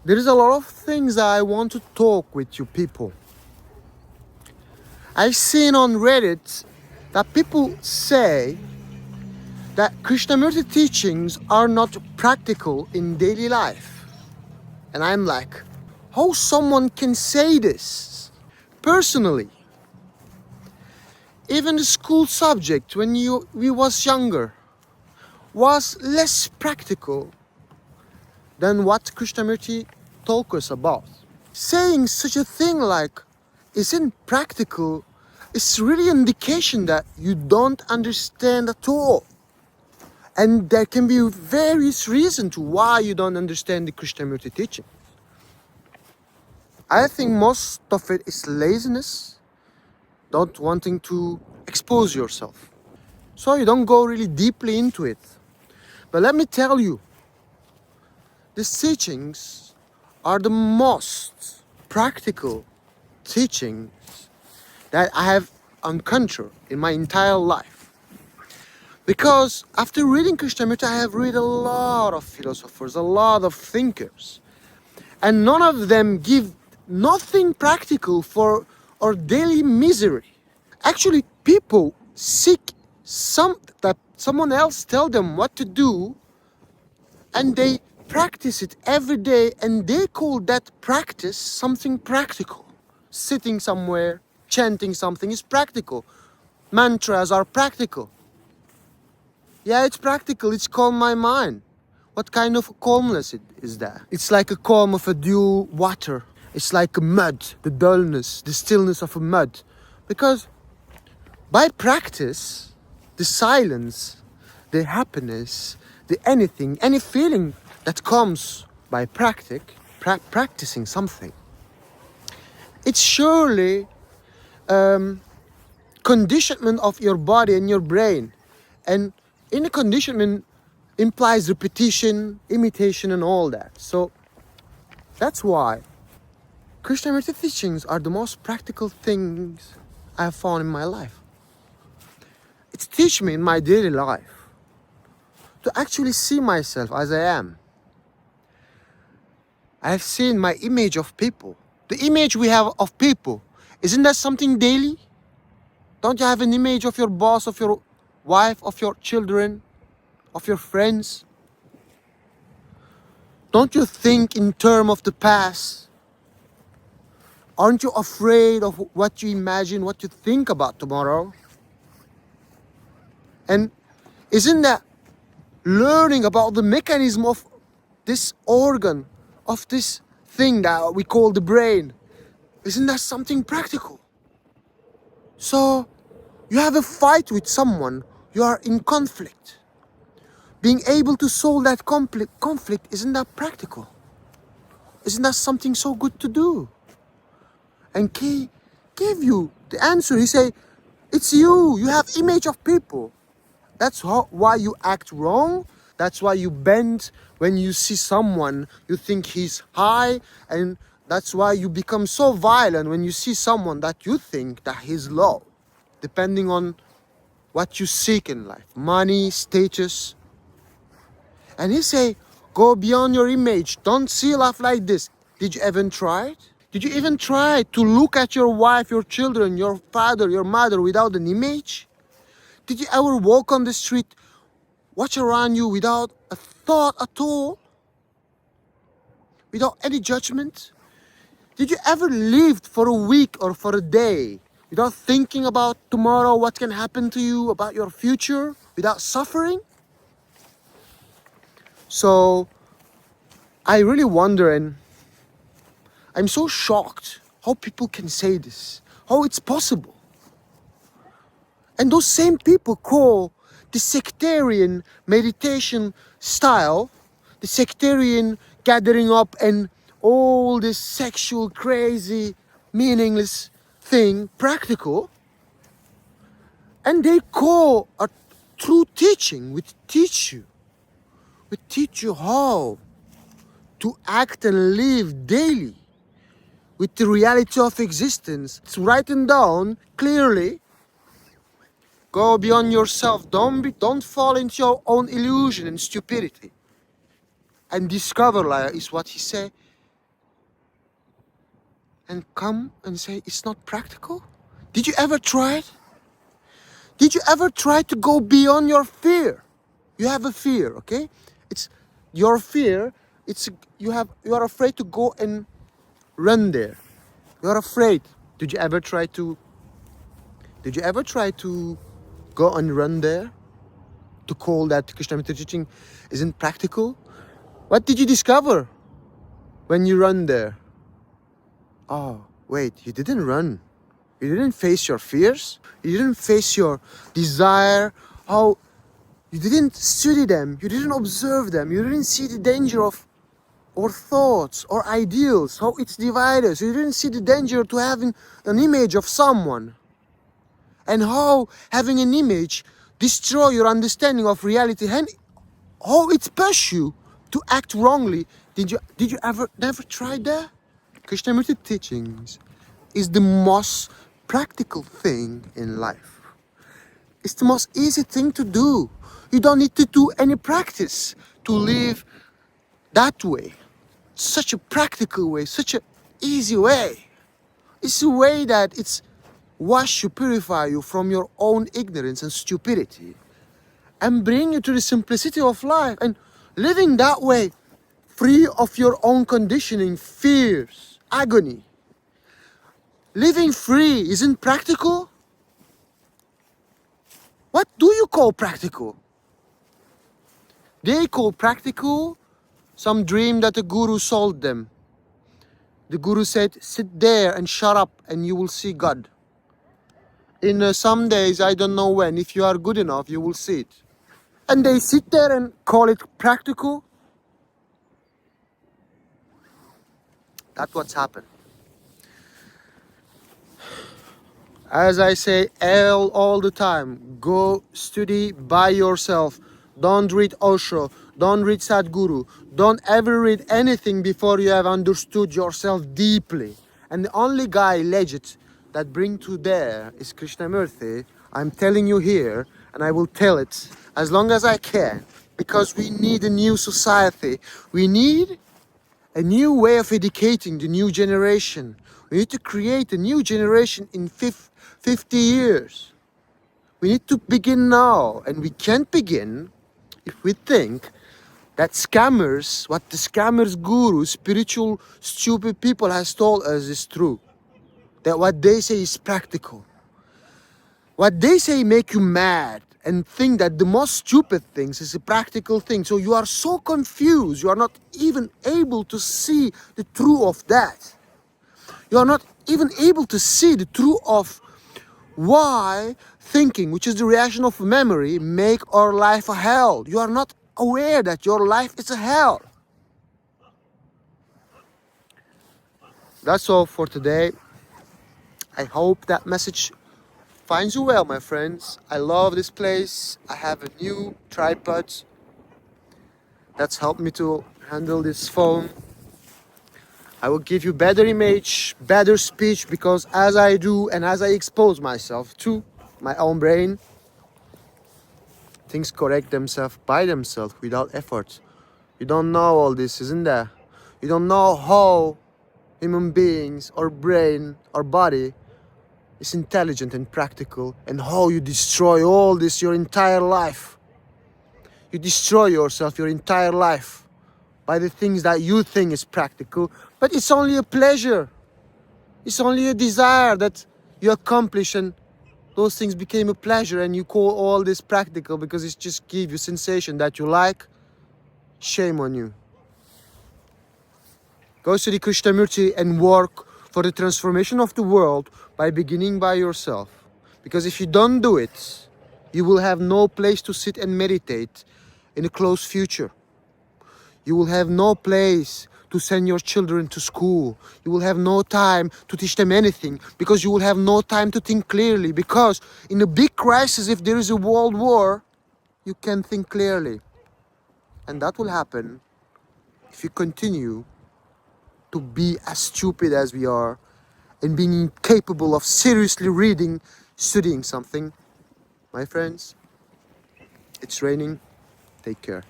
there is a lot of things that I want to talk with you people. I've seen on Reddit that people say that Krishnamurti teachings are not practical in daily life. And I'm like, how someone can say this? Personally, even the school subject when we was younger was less practical than what Krishnamurti told us about. Saying such a thing like isn't practical is really an indication that you don't understand at all. And there can be various reasons to why you don't understand the Krishnamurti teaching. I think most of it is laziness, not wanting to expose yourself. So you don't go really deeply into it. But let me tell you, these teachings are the most practical teachings that I have encountered in my entire life. Because after reading Krishnamurti, I have read a lot of philosophers, a lot of thinkers, and none of them give nothing practical for our daily misery. Actually, people seek that someone else tell them what to do, and they practice it every day, and they call that practice something practical. Sitting somewhere, chanting something is practical. Mantras are practical. Yeah, it's practical, it's calm my mind. What kind of calmness is that? It's like a calm of a dew water. It's like a mud, the dullness, the stillness of a mud. Because by practice, the silence, the happiness, the anything, any feeling that comes by practicing something, it's surely conditionment of your body and your brain. And in a conditionment implies repetition, imitation, and all that. So that's why Krishnamurti teachings are the most practical things I have found in my life. It's teach me in my daily life to actually see myself as I am. I have seen my image of people. The image we have of people, isn't that something daily? Don't you have an image of your boss, of your wife, of your children, of your friends? Don't you think in terms of the past? Aren't you afraid of what you imagine, what you think about tomorrow? And isn't that learning about the mechanism of this organ, of this thing that we call the brain, isn't that something practical? So you have a fight with someone, you are in conflict. Being able to solve that conflict, isn't that practical? Isn't that something so good to do? And he gave you the answer. He say, it's you have image of people. That's why you act wrong. That's why you bend when you see someone, you think he's high, and that's why you become so violent when you see someone that you think that he's low, depending on what you seek in life, money, status. And he say, go beyond your image. Don't see life like this. Did you even try it? Did you even try to look at your wife, your children, your father, your mother without an image? Did you ever walk on the street, watch around you without a thought at all? Without any judgment? Did you ever live for a week or for a day without thinking about tomorrow, what can happen to you, about your future, without suffering? So I really wonder, and I'm so shocked how people can say this, how it's possible. And those same people call the sectarian meditation style, the sectarian gathering up and all this sexual, crazy, meaningless thing practical. And they call a true teaching, which teach you how to act and live daily with the reality of existence. It's written down clearly. Go beyond yourself. Don't fall into your own illusion and stupidity. And discover, like, is what he said. and come and say it's not practical? Did you ever try it? Did you ever try to go beyond your fear? You have a fear, okay? It's your fear. You are afraid to go and run there. You are afraid. Did you ever try to? Did you ever try to go and run there? To call that Krishnamurti teaching isn't practical? What did you discover when you run there? Oh, wait, you didn't run. You didn't face your fears. You didn't face your desire. How you didn't study them. You didn't observe them. You didn't see the danger of or thoughts or ideals, how it's divided. So you didn't see the danger to having an image of someone. And how having an image destroy your understanding of reality and how it pushes you to act wrongly. Did you ever never try that? Krishnamurti teachings is the most practical thing in life. It's the most easy thing to do. You don't need to do any practice to live that way. Such a practical way, such an easy way. It's a way that it's wash you, purify you from your own ignorance and stupidity and bring you to the simplicity of life and living that way, free of your own conditioning, fears, agony. Living free isn't practical? What do you call practical? They call practical some dream that the guru sold them. The guru said, sit there and shut up and you will see God. In some days, I don't know when, if you are good enough, you will see it. And they sit there and call it practical. That's what's happened. As I say all the time, go study by yourself. Don't read Osho. Don't read Sadhguru. Don't ever read anything before you have understood yourself deeply. And the only guy legit that bring to there is Krishnamurti. I'm telling you here, and I will tell it as long as I can, because we need a new society. We need a new way of educating the new generation. We need to create a new generation in 50 years. We need to begin now, and we can't begin if we think that scammers, what the scammers, gurus, spiritual, stupid people has told us is true. That what they say is practical. What they say make you mad and think that the most stupid things is a practical thing. So you are so confused, you are not even able to see the truth of that. You are not even able to see the truth of why thinking, which is the reaction of memory, make our life a hell. You are not aware that your life is a hell. That's all for today. I hope that message finds you well, my friends. I love this place. I have a new tripod that's helped me to handle this phone. I will give you better image, better speech, because as I do and as I expose myself to my own brain, things correct themselves by themselves without effort. You don't know all this, isn't there? You don't know how human beings, or brain, or body is intelligent and practical, and how you destroy all this your entire life. You destroy yourself your entire life by the things that you think is practical, but it's only a pleasure. It's only a desire that you accomplish, and those things became a pleasure, and you call all this practical because it just gives you sensation that you like. Shame on you. Go study Krishnamurti and work for the transformation of the world by beginning by yourself. Because if you don't do it, you will have no place to sit and meditate in a close future. You will have no place to send your children to school. You will have no time to teach them anything, because you will have no time to think clearly. Because in a big crisis, if there is a world war, you can think clearly. And that will happen if you continue to be as stupid as we are and being incapable of seriously reading, studying something. My friends, it's raining. Take care.